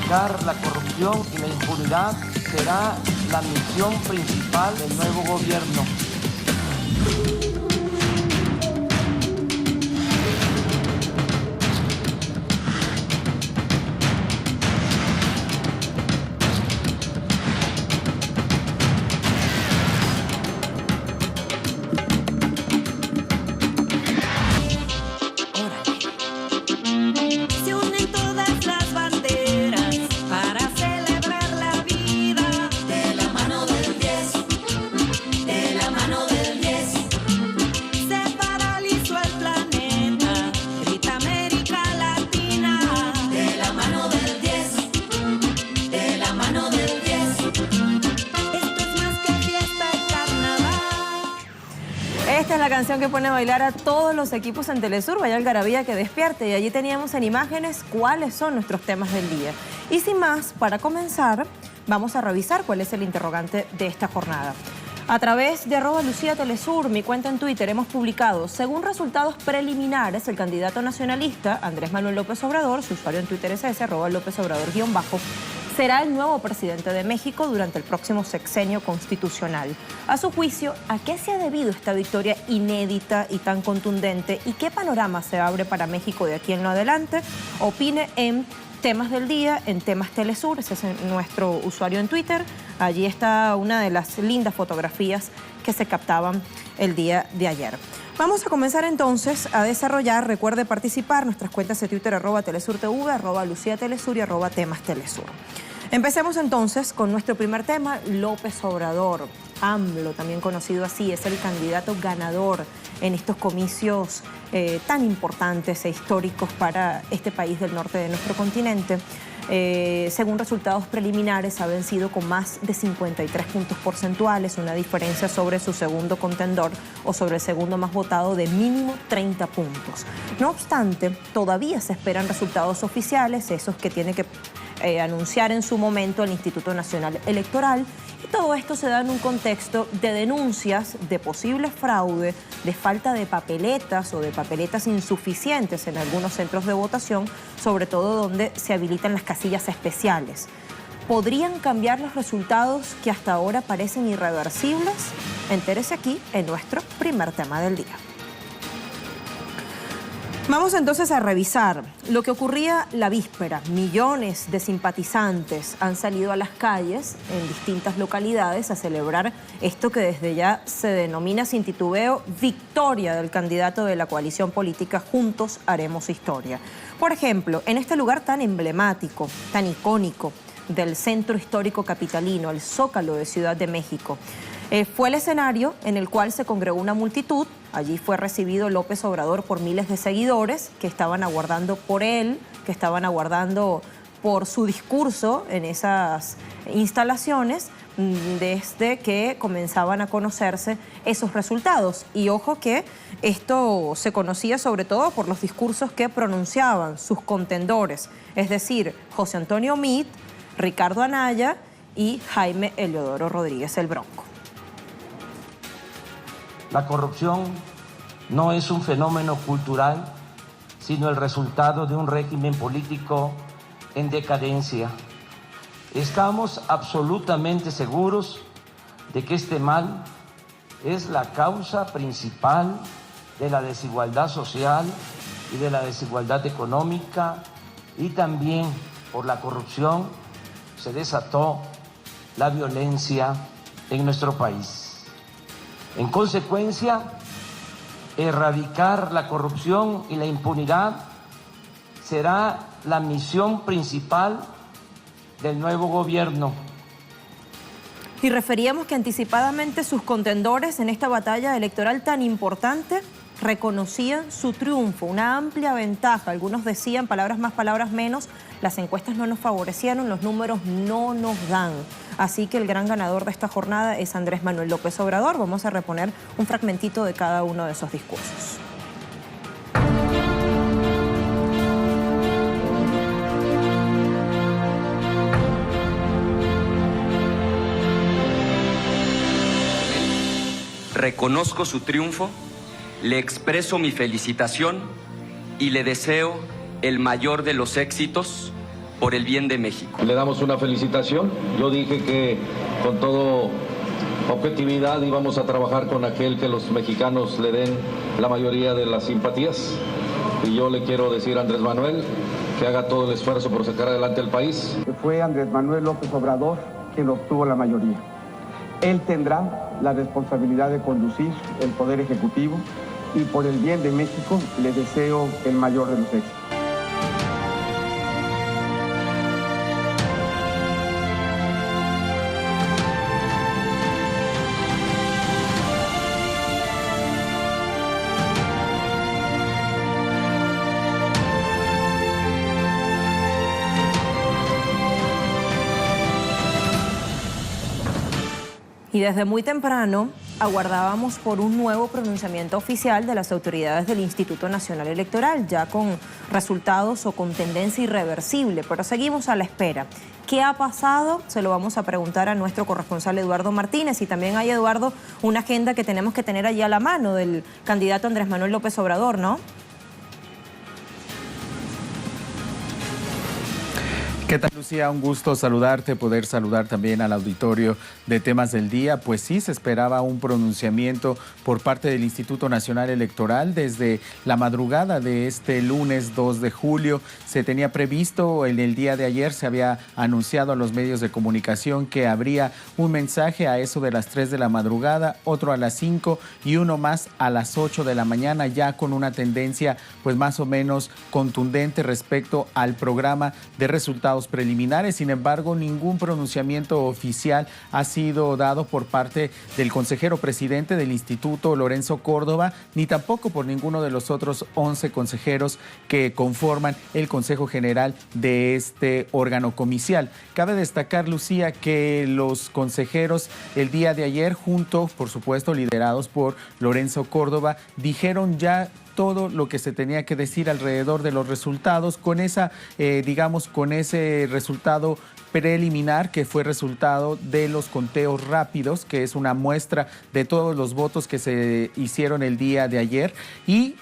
Erradicar la corrupción y la impunidad será la misión principal del nuevo gobierno. Esta es la canción que pone a bailar a todos los equipos en Telesur, vaya algarabía que despierte. Y allí teníamos en imágenes cuáles son nuestros temas del día. Y sin más, para comenzar, vamos a revisar cuál es el interrogante de esta jornada. A través de @LuciaTelesur, mi cuenta en Twitter, hemos publicado, según resultados preliminares, el candidato nacionalista Andrés Manuel López Obrador, su usuario en Twitter es ese, @LópezObrador_, será el nuevo presidente de México durante el próximo sexenio constitucional. A su juicio, ¿a qué se ha debido esta victoria inédita y tan contundente? ¿Y qué panorama se abre para México de aquí en lo adelante? Opine en Temas del Día, en Temas Telesur, ese es nuestro usuario en Twitter. Allí está una de las lindas fotografías que se captaban el día de ayer. Vamos a comenzar entonces a desarrollar, recuerde participar, nuestras cuentas de Twitter, @TelesurTV, @LuciaTelesur y @TemasTelesur. Empecemos entonces con nuestro primer tema, López Obrador. AMLO, también conocido así, es el candidato ganador en estos comicios tan importantes e históricos para este país del norte de nuestro continente. Según resultados preliminares, ha vencido con más de 53 puntos porcentuales, una diferencia sobre su segundo contendor o sobre el segundo más votado de mínimo 30 puntos. No obstante, todavía se esperan resultados oficiales, esos que tiene que anunciar en su momento el Instituto Nacional Electoral. Y todo esto se da en un contexto de denuncias de posible fraude, de falta de papeletas o de papeletas insuficientes en algunos centros de votación, sobre todo donde se habilitan las casillas especiales. ¿Podrían cambiar los resultados que hasta ahora parecen irreversibles? Entérese aquí en nuestro primer tema del día. Vamos entonces a revisar lo que ocurría la víspera. Millones de simpatizantes han salido a las calles en distintas localidades a celebrar esto que desde ya se denomina sin titubeo victoria del candidato de la coalición política Juntos Haremos Historia. Por ejemplo, en este lugar tan emblemático, tan icónico del centro histórico capitalino, el Zócalo de Ciudad de México, fue el escenario en el cual se congregó una multitud. Allí fue recibido López Obrador por miles de seguidores que estaban aguardando por él, que estaban aguardando por su discurso en esas instalaciones desde que comenzaban a conocerse esos resultados. Y ojo que esto se conocía sobre todo por los discursos que pronunciaban sus contendores, es decir, José Antonio Meade, Ricardo Anaya y Jaime Eliodoro Rodríguez el Bronco. La corrupción no es un fenómeno cultural, sino el resultado de un régimen político en decadencia. Estamos absolutamente seguros de que este mal es la causa principal de la desigualdad social y de la desigualdad económica, y también por la corrupción se desató la violencia en nuestro país. En consecuencia, erradicar la corrupción y la impunidad será la misión principal del nuevo gobierno. Y referíamos que anticipadamente sus contendores en esta batalla electoral tan importante reconocían su triunfo, una amplia ventaja. Algunos decían, palabras más, palabras menos, las encuestas no nos favorecieron, los números no nos dan. Así que el gran ganador de esta jornada es Andrés Manuel López Obrador. Vamos a reponer un fragmentito de cada uno de esos discursos. Reconozco su triunfo, le expreso mi felicitación y le deseo el mayor de los éxitos por el bien de México. Le damos una felicitación. Yo dije que con todo objetividad íbamos a trabajar con aquel que los mexicanos le den la mayoría de las simpatías. Y yo le quiero decir a Andrés Manuel que haga todo el esfuerzo por sacar adelante el país. Fue Andrés Manuel López Obrador quien obtuvo la mayoría. Él tendrá la responsabilidad de conducir el Poder Ejecutivo y por el bien de México le deseo el mayor de los éxitos. Y desde muy temprano aguardábamos por un nuevo pronunciamiento oficial de las autoridades del Instituto Nacional Electoral, ya con resultados o con tendencia irreversible, pero seguimos a la espera. ¿Qué ha pasado? Se lo vamos a preguntar a nuestro corresponsal Eduardo Martínez. Y también hay, Eduardo, una agenda que tenemos que tener allí a la mano del candidato Andrés Manuel López Obrador, ¿no? ¿Qué tal, Lucía? Un gusto saludarte, poder saludar también al auditorio de Temas del Día. Pues sí, se esperaba un pronunciamiento por parte del Instituto Nacional Electoral desde la madrugada de este lunes 2 de julio. Se tenía previsto, en el día de ayer se había anunciado a los medios de comunicación que habría un mensaje a eso de las 3 de la madrugada, otro a las 5 y uno más a las 8 de la mañana, ya con una tendencia pues más o menos contundente respecto al programa de resultados preliminares. Sin embargo, ningún pronunciamiento oficial ha sido dado por parte del consejero presidente del Instituto, Lorenzo Córdoba, ni tampoco por ninguno de los otros 11 consejeros que conforman el Consejo General de este órgano comicial. Cabe destacar, Lucía, que los consejeros el día de ayer, junto, por supuesto, liderados por Lorenzo Córdoba, dijeron ya todo lo que se tenía que decir alrededor de los resultados, con esa, con ese resultado preliminar que fue resultado de los conteos rápidos, que es una muestra de todos los votos que se hicieron el día de ayer. Y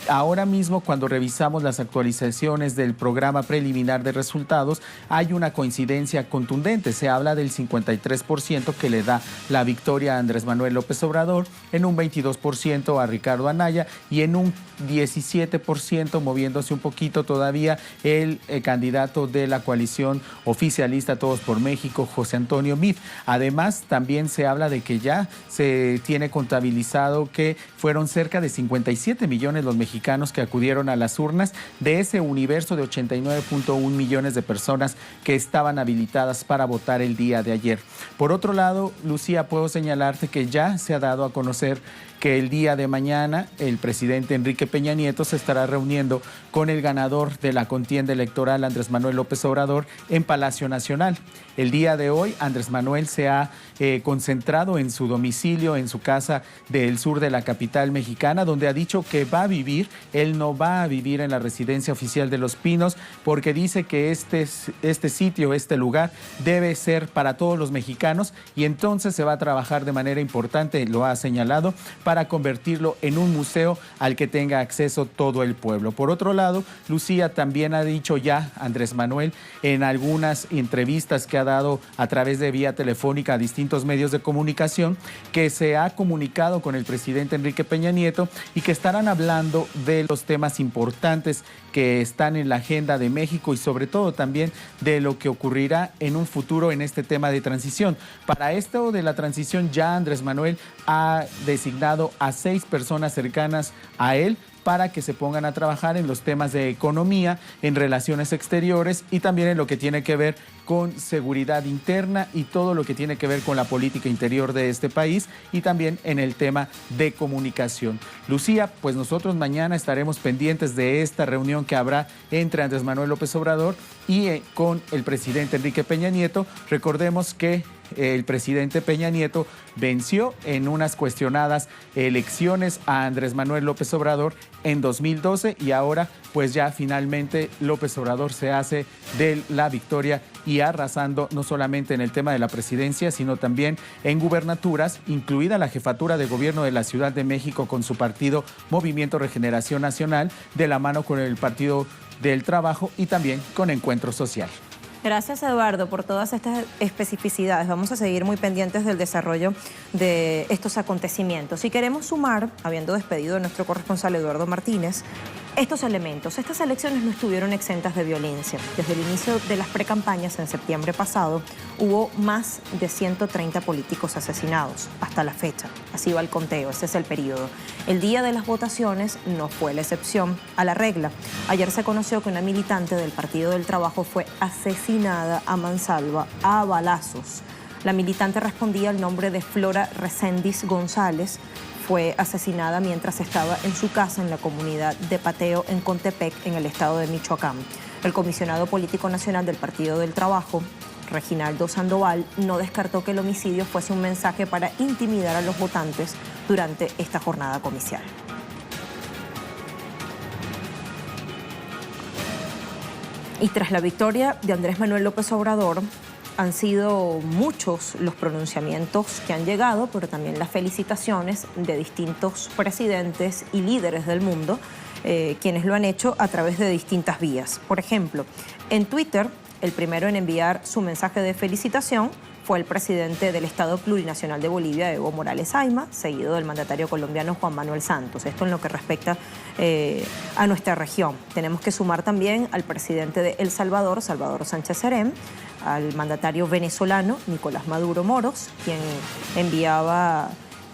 ahora mismo, cuando revisamos las actualizaciones del programa preliminar de resultados, hay una coincidencia contundente. Se habla del 53% que le da la victoria a Andrés Manuel López Obrador, en un 22% a Ricardo Anaya y en un 17%, moviéndose un poquito todavía, el candidato de la coalición oficialista Todos por México, José Antonio Meade. Además, también se habla de que ya se tiene contabilizado que fueron cerca de 57 millones los mexicanos que acudieron a las urnas, de ese universo de 89.1 millones de personas que estaban habilitadas para votar el día de ayer. Por otro lado, Lucía, puedo señalarte que ya se ha dado a conocer que el día de mañana el presidente Enrique Peña Nieto se estará reuniendo con el ganador de la contienda electoral, Andrés Manuel López Obrador, en Palacio Nacional. El día de hoy, Andrés Manuel se ha concentrado en su domicilio, en su casa del sur de la capital mexicana, donde ha dicho que va a vivir. Él no va a vivir en la residencia oficial de Los Pinos, porque dice que este sitio, este lugar, debe ser para todos los mexicanos, y entonces se va a trabajar de manera importante, lo ha señalado, para convertirlo en un museo al que tenga acceso todo el pueblo. Por otro lado, Lucía, también ha dicho ya Andrés Manuel en algunas entrevistas que ha dado a través de vía telefónica a distintos medios de comunicación, que se ha comunicado con el presidente Enrique Peña Nieto y que estarán hablando de los temas importantes que están en la agenda de México y sobre todo también de lo que ocurrirá en un futuro en este tema de transición. Para esto de la transición, ya Andrés Manuel ha designado a 6 personas cercanas a él para que se pongan a trabajar en los temas de economía, en relaciones exteriores y también en lo que tiene que ver con seguridad interna y todo lo que tiene que ver con la política interior de este país y también en el tema de comunicación. Lucía, pues nosotros mañana estaremos pendientes de esta reunión que habrá entre Andrés Manuel López Obrador y con el presidente Enrique Peña Nieto. Recordemos que el presidente Peña Nieto venció en unas cuestionadas elecciones a Andrés Manuel López Obrador en 2012 y ahora pues ya finalmente López Obrador se hace de la victoria y arrasando no solamente en el tema de la presidencia, sino también en gubernaturas, incluida la jefatura de gobierno de la Ciudad de México con su partido Movimiento Regeneración Nacional, de la mano con el Partido del Trabajo y también con Encuentro Social. Gracias, Eduardo, por todas estas especificidades. Vamos a seguir muy pendientes del desarrollo de estos acontecimientos. Si queremos sumar, habiendo despedido a nuestro corresponsal Eduardo Martínez, estos elementos, estas elecciones no estuvieron exentas de violencia. Desde el inicio de las precampañas en septiembre pasado, hubo más de 130 políticos asesinados hasta la fecha. Así va el conteo, ese es el periodo. El día de las votaciones no fue la excepción a la regla. Ayer se conoció que una militante del Partido del Trabajo fue asesinada a mansalva a balazos. La militante respondía al nombre de Flora Reséndiz González. Fue asesinada mientras estaba en su casa en la comunidad de Pateo, en Contepec, en el estado de Michoacán. El comisionado político nacional del Partido del Trabajo, Reginaldo Sandoval, no descartó que el homicidio fuese un mensaje para intimidar a los votantes durante esta jornada comicial. Y tras la victoria de Andrés Manuel López Obrador, han sido muchos los pronunciamientos que han llegado, pero también las felicitaciones de distintos presidentes y líderes del mundo, quienes lo han hecho a través de distintas vías. Por ejemplo, en Twitter, el primero en enviar su mensaje de felicitación fue el presidente del Estado Plurinacional de Bolivia, Evo Morales Ayma, seguido del mandatario colombiano Juan Manuel Santos. Esto en lo que respecta a nuestra región. Tenemos que sumar también al presidente de El Salvador, Salvador Sánchez Serén, al mandatario venezolano Nicolás Maduro Moros, quien enviaba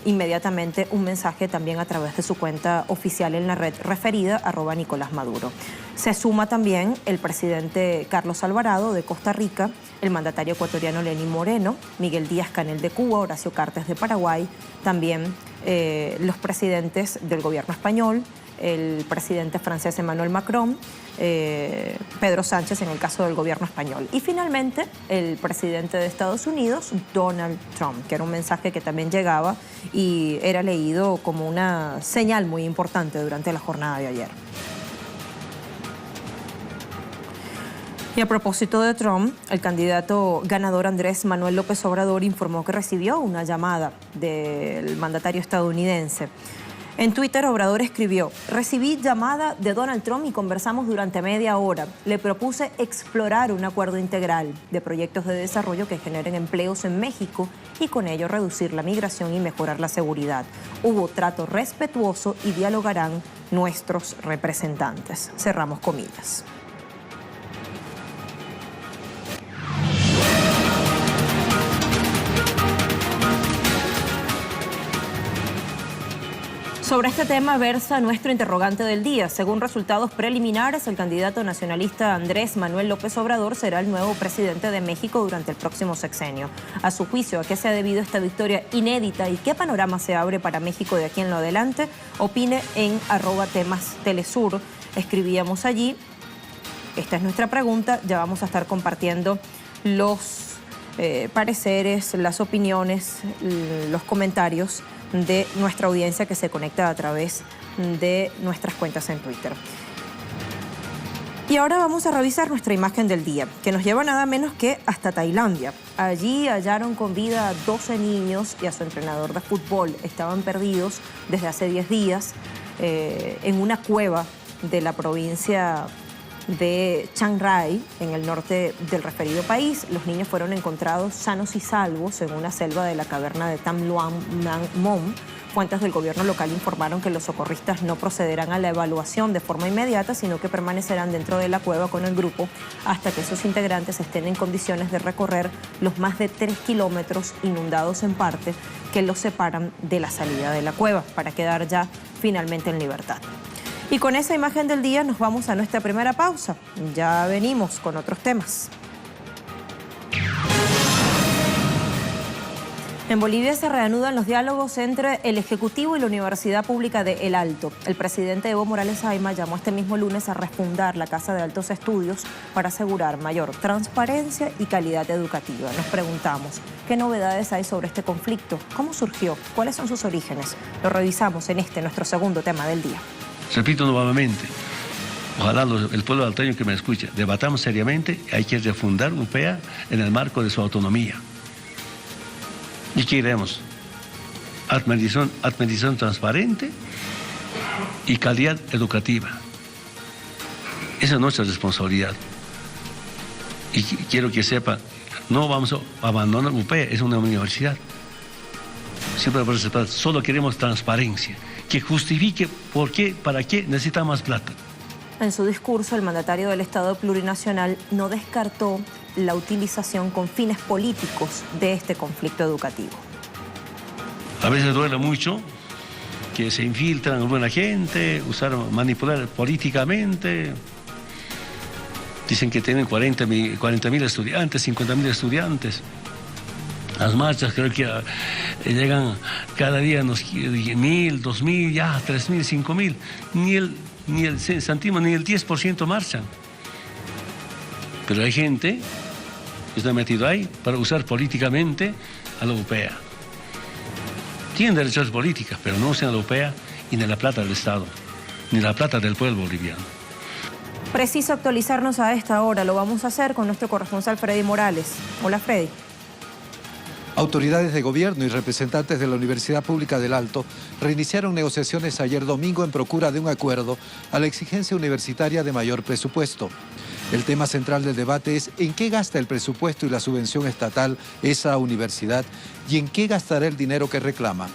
inmediatamente un mensaje también a través de su cuenta oficial en la red referida, @Nicolás Maduro. Se suma también el presidente Carlos Alvarado de Costa Rica, el mandatario ecuatoriano Lenín Moreno, Miguel Díaz-Canel de Cuba, Horacio Cartes de Paraguay, también los presidentes del gobierno español, el presidente francés Emmanuel Macron, Pedro Sánchez en el caso del gobierno español. Y finalmente el presidente de Estados Unidos, Donald Trump, que era un mensaje que también llegaba y era leído como una señal muy importante durante la jornada de ayer. Y a propósito de Trump, el candidato ganador Andrés Manuel López Obrador informó que recibió una llamada del mandatario estadounidense. En Twitter, Obrador escribió: recibí llamada de Donald Trump y conversamos durante media hora. Le propuse explorar un acuerdo integral de proyectos de desarrollo que generen empleos en México y con ello reducir la migración y mejorar la seguridad. Hubo trato respetuoso y dialogarán nuestros representantes. Cerramos comillas. Sobre este tema versa nuestro interrogante del día. Según resultados preliminares, el candidato nacionalista Andrés Manuel López Obrador será el nuevo presidente de México durante el próximo sexenio. A su juicio, ¿a qué se ha debido esta victoria inédita y qué panorama se abre para México de aquí en lo adelante? Opine en @temastelesur. Escribíamos allí. Esta es nuestra pregunta. Ya vamos a estar compartiendo los pareceres, las opiniones, los comentarios de nuestra audiencia que se conecta a través de nuestras cuentas en Twitter. Y ahora vamos a revisar nuestra imagen del día, que nos lleva nada menos que hasta Tailandia. Allí hallaron con vida a 12 niños y a su entrenador de fútbol. Estaban perdidos desde hace 10 días en una cueva de la provincia de Chiang Rai, en el norte del referido país. Los niños fueron encontrados sanos y salvos en una selva de la caverna de Tam Luang Nang Mon. Fuentes del gobierno local informaron que los socorristas no procederán a la evaluación de forma inmediata, sino que permanecerán dentro de la cueva con el grupo hasta que sus integrantes estén en condiciones de recorrer los más de 3 kilómetros inundados en parte que los separan de la salida de la cueva para quedar ya finalmente en libertad. Y con esa imagen del día nos vamos a nuestra primera pausa. Ya venimos con otros temas. En Bolivia se reanudan los diálogos entre el Ejecutivo y la Universidad Pública de El Alto. El presidente Evo Morales Ayma llamó este mismo lunes a refundar la Casa de Altos Estudios para asegurar mayor transparencia y calidad educativa. Nos preguntamos, ¿qué novedades hay sobre este conflicto? ¿Cómo surgió? ¿Cuáles son sus orígenes? Lo revisamos en nuestro segundo tema del día. Repito nuevamente, ojalá el pueblo alteño que me escuche, debatamos seriamente, hay que refundar UPEA en el marco de su autonomía. ¿Y qué queremos? Administración transparente y calidad educativa. Esa es nuestra responsabilidad. Y quiero que sepa, no vamos a abandonar UPEA, es una universidad. Siempre solo queremos transparencia, que justifique por qué, para qué necesita más plata. En su discurso, el mandatario del Estado plurinacional no descartó la utilización con fines políticos de este conflicto educativo. A veces duele mucho que se infiltran buena gente, manipular políticamente. Dicen que tienen 40.000 estudiantes, 50.000 estudiantes. Las marchas creo que llegan cada día unos 1.000, 2.000, ya 3.000, 5.000. Ni el centimo, ni el 10% marchan. Pero hay gente que está metido ahí para usar políticamente a la UPEA. Tienen derechos políticos, pero no usan a la UPEA y ni la plata del Estado, ni la plata del pueblo boliviano. Preciso actualizarnos a esta hora. Lo vamos a hacer con nuestro corresponsal Freddy Morales. Hola, Freddy. Autoridades de gobierno y representantes de la Universidad Pública del Alto reiniciaron negociaciones ayer domingo en procura de un acuerdo a la exigencia universitaria de mayor presupuesto. El tema central del debate es en qué gasta el presupuesto y la subvención estatal esa universidad y en qué gastará el dinero que reclama.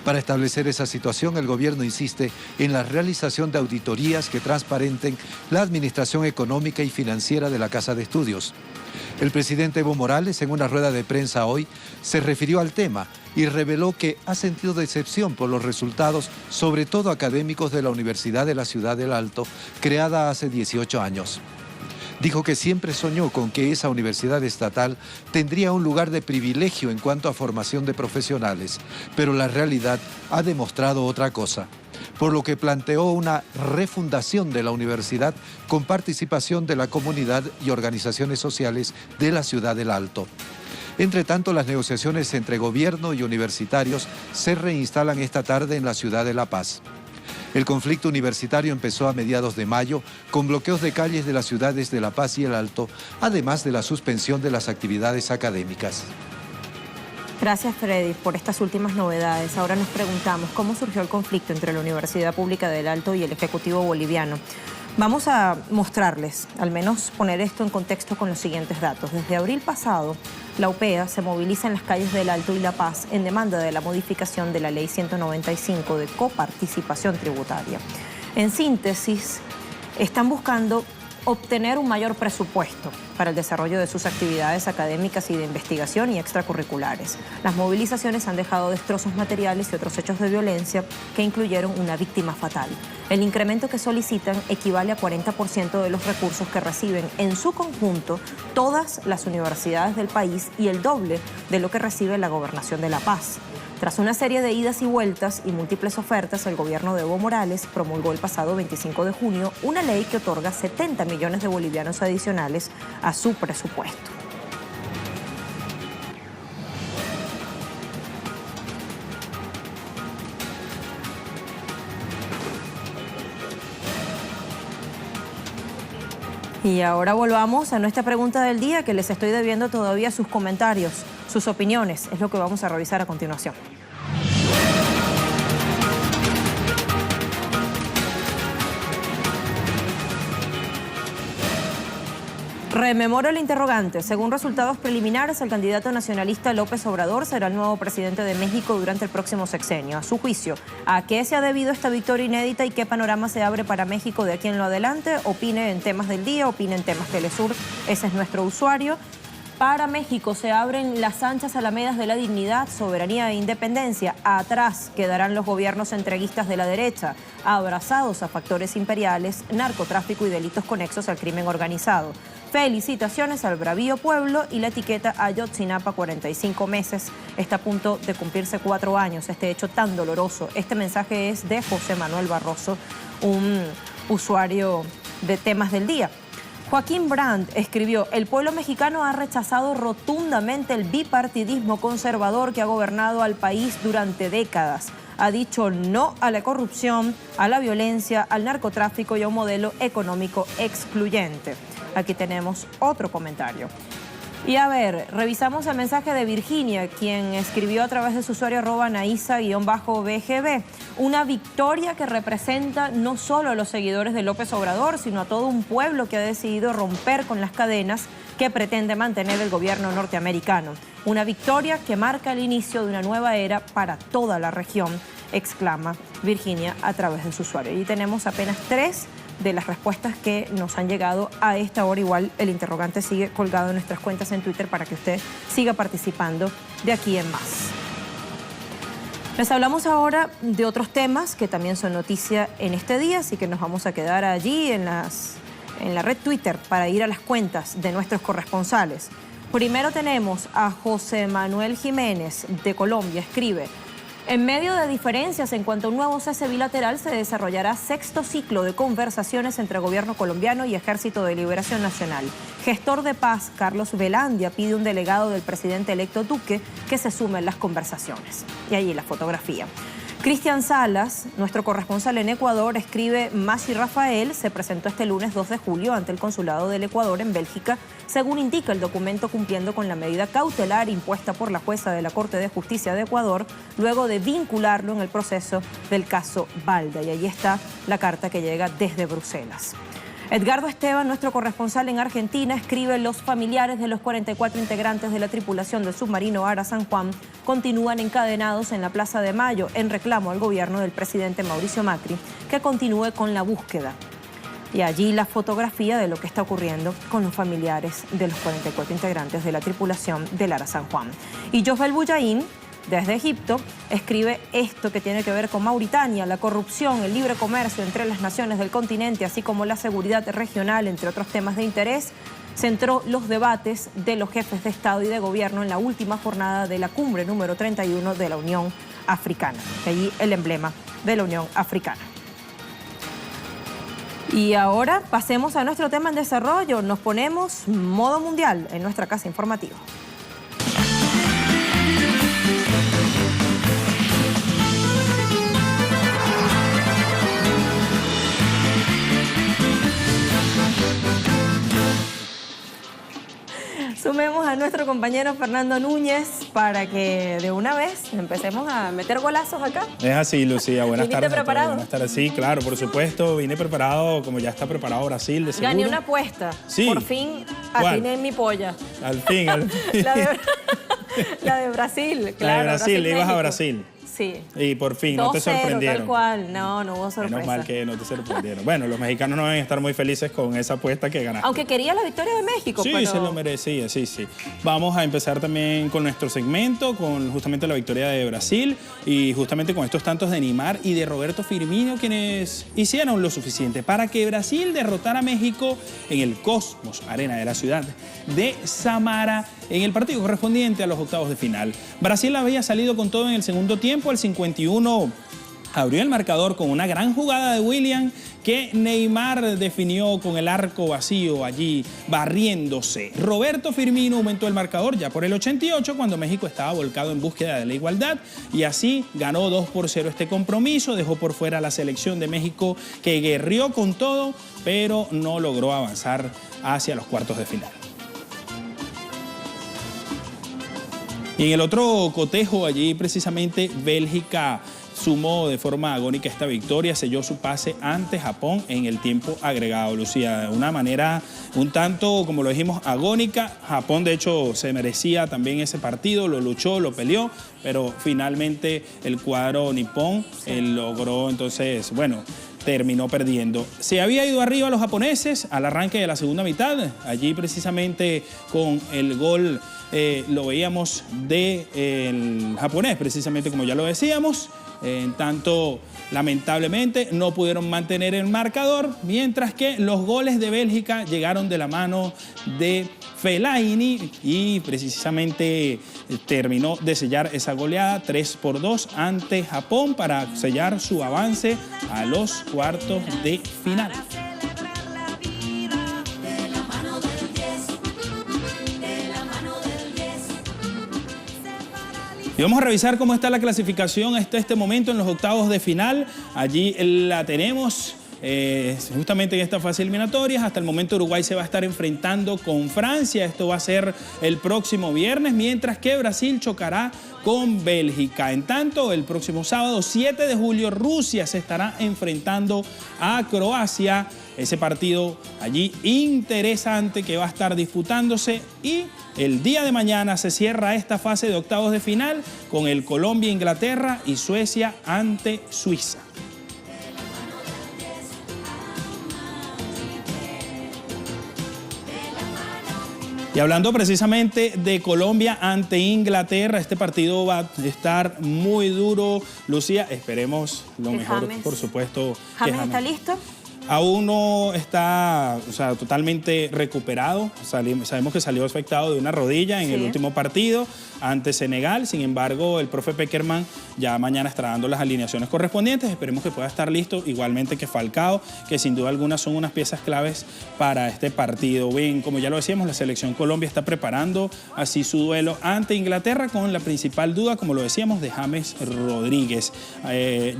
Para establecer esa situación, el gobierno insiste en la realización de auditorías que transparenten la administración económica y financiera de la Casa de Estudios. El presidente Evo Morales, en una rueda de prensa hoy, se refirió al tema y reveló que ha sentido decepción por los resultados, sobre todo académicos, de la Universidad de la Ciudad del Alto, creada hace 18 años. Dijo que siempre soñó con que esa universidad estatal tendría un lugar de privilegio en cuanto a formación de profesionales, pero la realidad ha demostrado otra cosa, por lo que planteó una refundación de la universidad con participación de la comunidad y organizaciones sociales de la Ciudad del Alto. Entre tanto, las negociaciones entre gobierno y universitarios se reinstalan esta tarde en la ciudad de La Paz. El conflicto universitario empezó a mediados de mayo con bloqueos de calles de las ciudades de La Paz y El Alto, además de la suspensión de las actividades académicas. Gracias, Freddy, por estas últimas novedades. Ahora nos preguntamos cómo surgió el conflicto entre la Universidad Pública del Alto y el Ejecutivo boliviano. Vamos a mostrarles, al menos poner esto en contexto con los siguientes datos. Desde abril pasado, la UPEA se moviliza en las calles del Alto y La Paz en demanda de la modificación de la Ley 195 de coparticipación tributaria. En síntesis, están buscando obtener un mayor presupuesto para el desarrollo de sus actividades académicas y de investigación y extracurriculares. Las movilizaciones han dejado destrozos materiales y otros hechos de violencia que incluyeron una víctima fatal. El incremento que solicitan equivale a 40% de los recursos que reciben en su conjunto todas las universidades del país y el doble de lo que recibe la Gobernación de La Paz. Tras una serie de idas y vueltas y múltiples ofertas, el gobierno de Evo Morales promulgó el pasado 25 de junio una ley que otorga 70 millones de bolivianos adicionales a su presupuesto. Y ahora volvamos a nuestra pregunta del día, que les estoy debiendo todavía sus comentarios, sus opiniones. Es lo que vamos a revisar a continuación. Rememoro el interrogante. Según resultados preliminares, el candidato nacionalista López Obrador será el nuevo presidente de México durante el próximo sexenio. A su juicio, ¿a qué se ha debido esta victoria inédita y qué panorama se abre para México de aquí en lo adelante? Opine en temas del día, opine en temas Telesur. Ese es nuestro usuario. Para México se abren las anchas alamedas de la dignidad, soberanía e independencia. Atrás quedarán los gobiernos entreguistas de la derecha, abrazados a factores imperiales, narcotráfico y delitos conexos al crimen organizado. Felicitaciones al bravío pueblo y la etiqueta Ayotzinapa, 45 meses. Está a punto de cumplirse 4 años, este hecho tan doloroso. Este mensaje es de José Manuel Barroso, un usuario de temas del día. Joaquín Brandt escribió: el pueblo mexicano ha rechazado rotundamente el bipartidismo conservador que ha gobernado al país durante décadas. Ha dicho no a la corrupción, a la violencia, al narcotráfico y a un modelo económico excluyente. Aquí tenemos otro comentario. Y a ver, revisamos el mensaje de Virginia, quien escribió a través de su usuario @naisa_BGB. Una victoria que representa no solo a los seguidores de López Obrador, sino a todo un pueblo que ha decidido romper con las cadenas que pretende mantener el gobierno norteamericano. Una victoria que marca el inicio de una nueva era para toda la región, exclama Virginia a través de su usuario. Y tenemos apenas 3 de las respuestas que nos han llegado a esta hora. Igual el interrogante sigue colgado en nuestras cuentas en Twitter para que usted siga participando de aquí en más. Les hablamos ahora de otros temas que también son noticia en este día, así que nos vamos a quedar allí en la red Twitter para ir a las cuentas de nuestros corresponsales. Primero tenemos a José Manuel Jiménez de Colombia, escribe: en medio de diferencias en cuanto a un nuevo cese bilateral, se desarrollará 6º ciclo de conversaciones entre gobierno colombiano y Ejército de Liberación Nacional. Gestor de paz, Carlos Velandia, pide un delegado del presidente electo Duque que se sume en las conversaciones. Y allí la fotografía. Cristian Salas, nuestro corresponsal en Ecuador, escribe: Masi Rafael se presentó este lunes 2 de julio ante el Consulado del Ecuador en Bélgica, según indica el documento, cumpliendo con la medida cautelar impuesta por la jueza de la Corte de Justicia de Ecuador, luego de vincularlo en el proceso del caso Balda. Y allí está la carta que llega desde Bruselas. Edgardo Esteban, nuestro corresponsal en Argentina, escribe: los familiares de los 44 integrantes de la tripulación del submarino Ara San Juan continúan encadenados en la Plaza de Mayo en reclamo al gobierno del presidente Mauricio Macri que continúe con la búsqueda. Y allí la fotografía de lo que está ocurriendo con los familiares de los 44 integrantes de la tripulación del Ara San Juan. Y Jofel Buyaín, desde Egipto, escribe esto que tiene que ver con Mauritania: la corrupción, el libre comercio entre las naciones del continente, así como la seguridad regional, entre otros temas de interés, centró los debates de los jefes de Estado y de Gobierno en la última jornada de la cumbre número 31 de la Unión Africana. De allí el emblema de la Unión Africana. Y ahora pasemos a nuestro tema en desarrollo. Nos ponemos modo mundial en nuestra casa informativa. Sumemos a nuestro compañero Fernando Núñez para que de una vez empecemos a meter golazos acá. Es así, Lucía. Buenas tardes. ¿Viniste preparado? Buenas tardes. Sí, claro, por supuesto. Vine preparado, como ya está preparado Brasil, de seguro. Gané una apuesta. Sí. Por fin atiné en mi polla. Al fin. La de Brasil, claro. La de Brasil, ibas a México. Brasil. Sí. Y por fin, no te 2-0, sorprendieron. tal cual. No hubo sorpresa. Menos mal que no te sorprendieron. Bueno, los mexicanos no van a estar muy felices con esa apuesta que ganaste. Aunque quería la victoria de México, Sí, pero... se lo merecía, sí. Vamos a empezar también con nuestro segmento, con justamente la victoria de Brasil y justamente con estos tantos de Neymar y de Roberto Firmino, quienes hicieron lo suficiente para que Brasil derrotara a México en el Cosmos Arena de la ciudad de Samara en el partido correspondiente a los octavos de final. Brasil había salido con todo en el segundo tiempo, al 51 abrió el marcador con una gran jugada de William que Neymar definió con el arco vacío allí barriéndose. Roberto Firmino aumentó el marcador ya por el 88 cuando México estaba volcado en búsqueda de la igualdad y así ganó 2-0 este compromiso, dejó por fuera a la selección de México que guerrió con todo pero no logró avanzar hacia los cuartos de final. Y en el otro cotejo allí precisamente Bélgica sumó de forma agónica esta victoria, selló su pase ante Japón en el tiempo agregado, Lucía, de una manera un tanto, como lo dijimos, agónica. Japón de hecho se merecía también ese partido, lo luchó, lo peleó, pero finalmente el cuadro nipón logró entonces, bueno, terminó perdiendo. Se había ido arriba los japoneses al arranque de la segunda mitad, allí precisamente con el gol lo veíamos del japonés, precisamente como ya lo decíamos. En tanto, lamentablemente, no pudieron mantener el marcador, mientras que los goles de Bélgica llegaron de la mano de Fellaini y precisamente terminó de sellar esa goleada 3-2 ante Japón para sellar su avance a los cuartos de final. Y vamos a revisar cómo está la clasificación hasta este momento en los octavos de final. Allí la tenemos justamente en esta fase eliminatoria. Hasta el momento Uruguay se va a estar enfrentando con Francia. Esto va a ser el próximo viernes, mientras que Brasil chocará con Bélgica. En tanto, el próximo sábado 7 de julio Rusia se estará enfrentando a Croacia. Ese partido allí interesante que va a estar disputándose, y el día de mañana se cierra esta fase de octavos de final con el Colombia-Inglaterra y Suecia ante Suiza. Y hablando precisamente de Colombia ante Inglaterra, este partido va a estar muy duro. Lucía, esperemos lo mejor, por supuesto. ¿James está listo? Aún no está, totalmente recuperado. Sabemos que salió afectado de una rodilla en el último partido ante Senegal. Sin embargo, el profe Pekerman ya mañana estará dando las alineaciones correspondientes. Esperemos que pueda estar listo, igualmente que Falcao, que sin duda alguna son unas piezas claves para este partido. Bien, como ya lo decíamos, la selección Colombia está preparando así su duelo ante Inglaterra, con la principal duda, como lo decíamos, de James Rodríguez.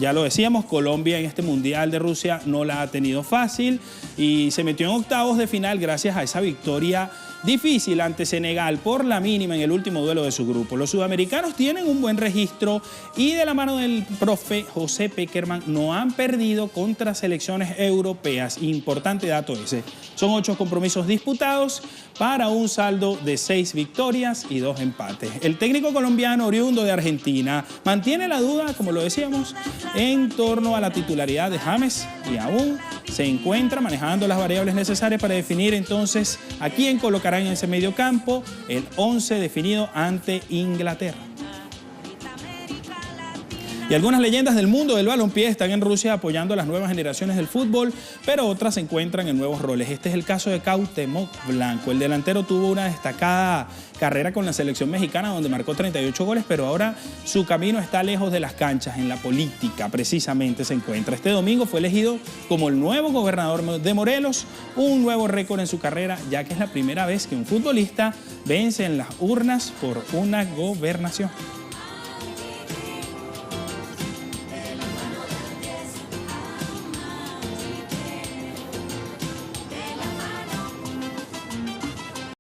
Ya lo decíamos, Colombia en este Mundial de Rusia no la ha tenido fácil y se metió en octavos de final gracias a esa victoria difícil ante Senegal por la mínima en el último duelo de su grupo. Los sudamericanos tienen un buen registro y de la mano del profe José Pekerman no han perdido contra selecciones europeas. Importante dato ese. Son 8 compromisos disputados para un saldo de 6 victorias y 2 empates. El técnico colombiano oriundo de Argentina mantiene la duda, como lo decíamos, en torno a la titularidad de James, y aún se encuentra manejando las variables necesarias para definir entonces a quién colocará en ese medio campo el 11 definido ante Inglaterra. Y algunas leyendas del mundo del balompié están en Rusia apoyando a las nuevas generaciones del fútbol, pero otras se encuentran en nuevos roles. Este es el caso de Cuauhtémoc Blanco. El delantero tuvo una destacada carrera con la selección mexicana, donde marcó 38 goles, pero ahora su camino está lejos de las canchas, en la política precisamente se encuentra. Este domingo fue elegido como el nuevo gobernador de Morelos, un nuevo récord en su carrera, ya que es la primera vez que un futbolista vence en las urnas por una gobernación.